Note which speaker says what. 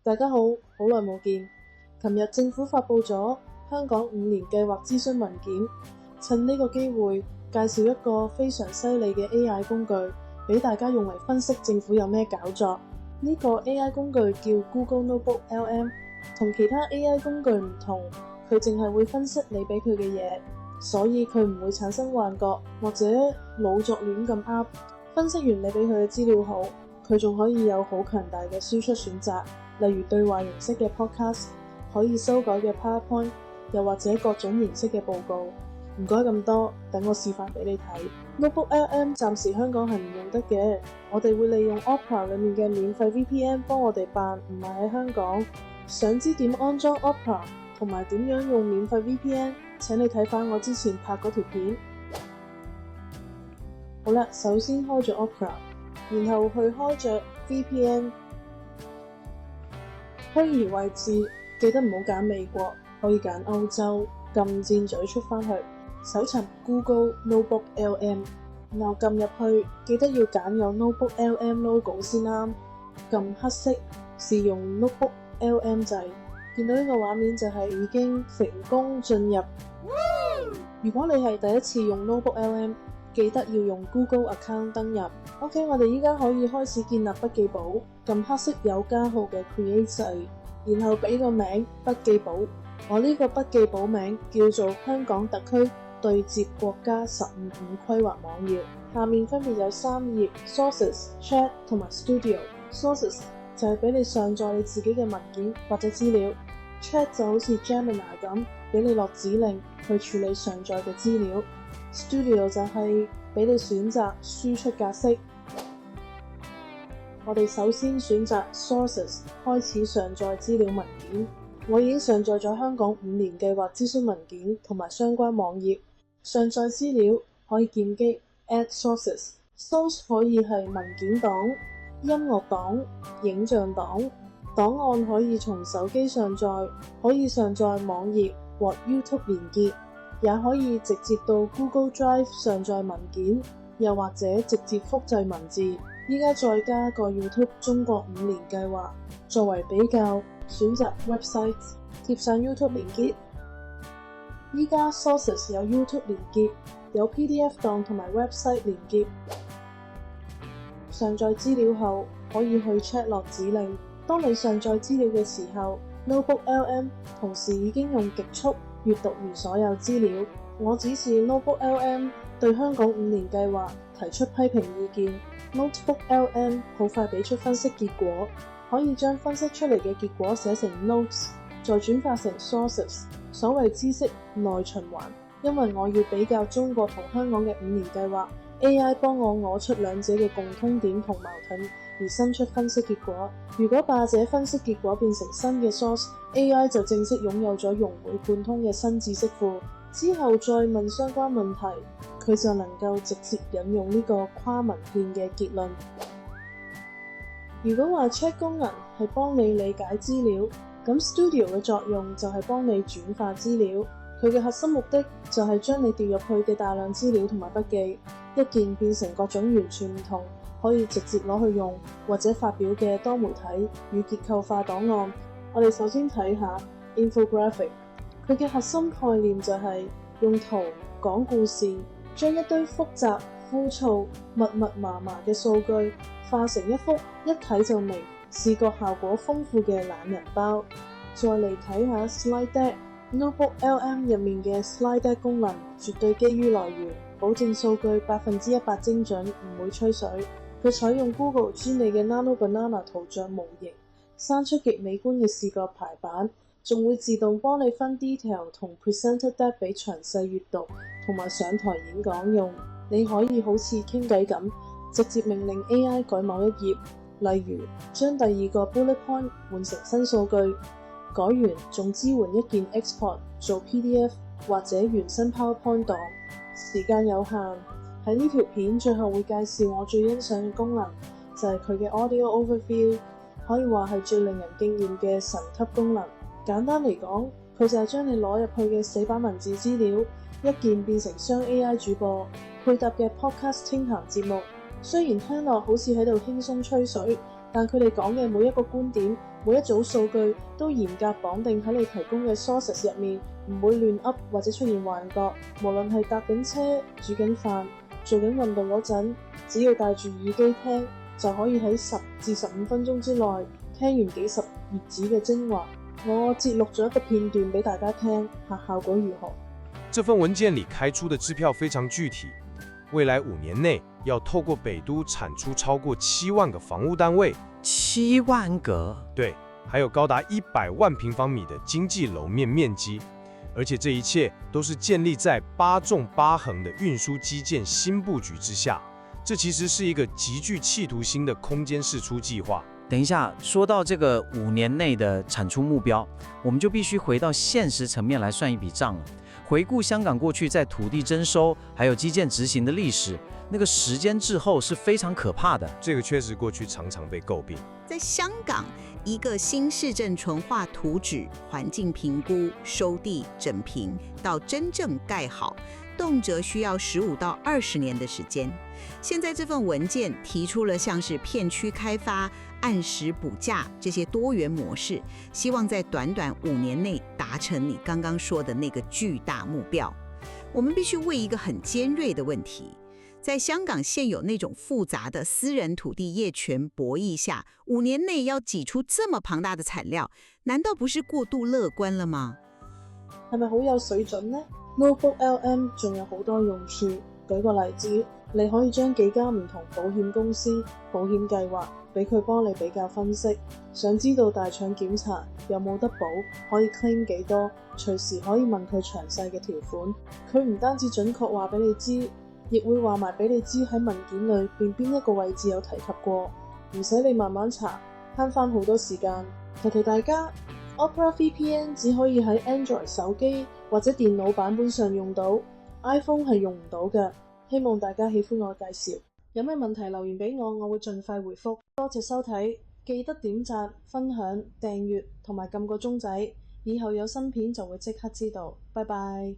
Speaker 1: 大家好，好耐冇見。琴日政府發佈咗香港5年計劃諮詢文件，趁呢個機會介紹一個非常犀利嘅 AI 工具，俾大家用嚟分析政府有咩搞作。呢個 AI 工具叫 Google Notebook LM， 同其他 AI 工具唔同，佢淨係會分析你俾佢嘅嘢，所以佢唔會產生幻覺或者老作亂咁噏。分析完你俾佢嘅資料後，佢仲可以有好強大嘅輸出選擇，例如對話形式嘅 podcast， 可以修改嘅 PowerPoint， 又或者各種形式嘅報告。唔該咁多，等我示範俾你睇。Notebook LM 暫時香港係唔用得嘅，我哋會利用 Opera 裡面嘅免費 VPN 幫我哋辦，唔係喺香港。想知點安裝 Opera 同埋點樣用免費 VPN？ 請你睇返我之前拍嗰條片。好啦，首先開咗 Opera， 然後去開着 VPN。虛擬位置記得唔好揀美國，可以揀歐洲。撳箭嘴出返去，搜尋 Google Notebook LM， 然後撳入去，記得要揀有 Notebook LM logo 先啱。撳黑色試用 Notebook LM 掣，見到呢個畫面就係已經成功進入。如果你係第一次用 Notebook LM， 記得要用 Google account 登入。OK， 我哋依家可以開始建立筆記簿。撳黑色有加號嘅 Create 掣，然後俾個名筆記簿。我呢個筆記簿名叫做香港特區對接國家15五規劃網頁。下面分別有3頁 Sources、Chat 同埋 Studio。Sources 就係俾你上載你自己嘅文件或者資料。Chat 就好似 Gemini 咁，俾你落指令去處理上載嘅資料。Studio 就係俾你選擇輸出格式。我哋首先選擇 Sources， 開始上載資料文件。我已經上載咗香港5年計劃諮詢文件同埋相關網頁。上載資料可以鍵擊 Add Sources。Source 可以係文件檔、音樂檔、影像檔。檔案可以從手機上載，可以上載網頁或 YouTube 連結，也可以直接到 Google Drive 上載文件，又或者直接複製文字。依家再加個 YouTube 中國5年計劃作為比較。選擇 website， 貼上 YouTube 連結。依家 Sources 有 YouTube 連結，有 PDF 檔同埋 website 連結。上載資料後可以去 Chat 落指令。當你上載資料嘅時候， Notebook LM 同時已經用極速閱讀完所有資料。我指示 Notebook LM 對香港5年計劃提出批評意見。Notebook LM 好快俾出分析結果。可以將分析出嚟嘅結果寫成 notes， 再轉化成 sources。所謂知識內循環，因為我要比較中國同香港嘅5年計劃 ，AI 幫我攞出兩者嘅共通點同矛盾，而生出分析結果。如果把這分析結果變成新嘅 source，AI 就正式擁有咗融會貫通嘅新知識庫。之後再問相關問題，佢就能夠直接引用呢個跨文獻嘅結論。如果話 Chat 功能係幫你理解資料，咁 Studio 嘅作用就係幫你轉化資料。佢嘅核心目的就係將你調入去嘅大量資料同埋筆記，一鍵變成各種完全唔同，可以直接攞去用或者發表嘅多媒體與結構化檔案。我哋首先睇下 Infographic， 佢嘅核心概念就係用圖講故事，將一堆複雜、枯燥、密密麻麻嘅數據化成一幅一睇就明、視覺效果豐富嘅懶人包。再嚟睇下 Slide Deck。Notebook LM 入面嘅 Slide Deck 功能絕對基於來源，保證數據100%精準，唔會吹水。佢採用 Google 專利嘅 Nano Banana 圖像模型，生出極美觀嘅視覺排版，仲會自動幫你分 detail 同 Presenter Deck 俾詳細閱讀同埋上台演講用。你可以好似傾偈咁，直接命令 AI 改某一頁，例如將第2個 bullet point 換成新數據，改完仲支援一鍵 export 做 PDF 或者原生 PowerPoint 檔。時間有限，喺呢條片最後會介紹我最欣賞嘅功能，就係佢嘅 Audio Overview， 可以話係最令人敬豔嘅神級功能。簡單嚟講，佢就係將你攞入去嘅死板文字資料，一鍵變成雙 AI 主播配搭嘅 podcast 傾談節目。雖然聽落好似喺度輕鬆吹水，但佢哋講嘅每一個觀點每一組數據都嚴格綁定喺你提供嘅 sources 入面，唔會亂噏或者出現幻覺。無論係搭緊車、煮緊飯、做緊運動嗰陣，只要戴住耳機聽，就可以喺10至15分鐘之內聽完幾十頁紙嘅精華。我節錄咗一個片段俾大家聽，下效果如何？
Speaker 2: 這份文件裡開出的支票非常具體，未來5年內要透過北都產出超過7萬個房屋單位
Speaker 3: 7萬個？
Speaker 2: 對，還有高達100萬平方米的經濟樓面面積，而且這一切都是建立在8縱8橫的運輸基建新布局之下，這其實是一個極具企圖心的空間釋出計劃。
Speaker 3: 等一下，說到這個5年內的產出目標，我們就必須回到現實層面來算一筆賬了。回顧香港過去在土地徵收還有基建執行的歷史，那個時間滯後是非常可怕的。
Speaker 2: 這個確實過去常常被詬病。
Speaker 4: 在香港，一個新市鎮純化圖紙、環境評估、收地、整平到真正蓋好，動輒需要15到20年的時間。現在這份文件提出了像是片區開發、按時補價這些多元模式，希望在短短5年內達成你剛剛說的那個巨大目標。我們必須問一個很尖銳的問題：在香港現有那種複雜的私人土地業權博弈下，5年內要擠出這麼龐大的產量，難道不是過度樂觀了嗎？
Speaker 1: 係咪好有水準呢？ Notebook LM 仲有好多用處。舉個例子，你可以將幾家唔同保險公司保險計劃俾佢幫你比較分析，想知道大腸檢查有冇得保，可以 claim 幾多，隨時可以問佢詳細嘅條款。佢唔單止準確話俾你知，亦會話埋俾你知喺文件裏邊一個位置有提及過，唔使你慢慢查，慳翻好多時間。提提大家， Opera VPN 只可以喺 Android 手機或者電腦版本上用到， iPhone 係用唔到嘅。希望大家喜歡我嘅介紹，有咩問題留言俾我，我會盡快回覆。多謝收睇，記得點讚、分享、訂閱同埋撳個鐘仔，以後有新片就會即刻知道。拜拜。